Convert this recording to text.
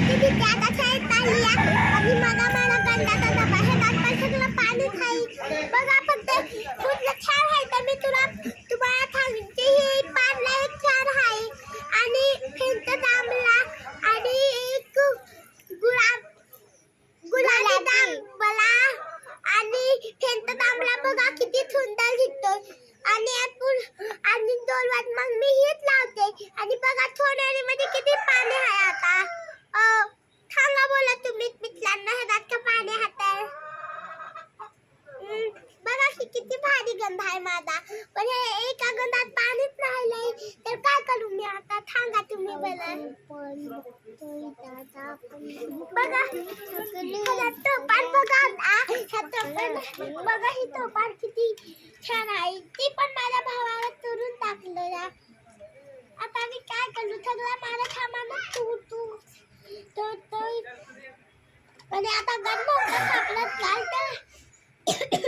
किती आता शाळेत चालली आणि मगा मला गंधाचा डबा हे दात सगळं पाणी खाई बघा फक्त कुठलं छान आहे तर मी तुम्हाला सांगते हे पार्ला एक छान आहे आणि फेंट तांबला आणि एक गुलाबी तांबला आणि फेंट तांबला बघा किती सुंदर दिसतो आणि आणि दोलवात मग मी हेच लावते आणि बघा थोड्यामध्ये किती पाणी आहे आता सांगा बोला तुम्ही मित्रांनो हे दात पाणी हाताळ बघा किती भारी गंध आहे माझा पण हे एका गंधात पाणीच राहिलंय तर काय करू मी आता सांगा तुम्ही बघा टोपार बघा ही टोपार किती छान आहे ती पण माझ्या भावाला चोरून टाकलं आता मी काय करू सगळं माझा सामान तू आणि आता गंध आपलं काय तर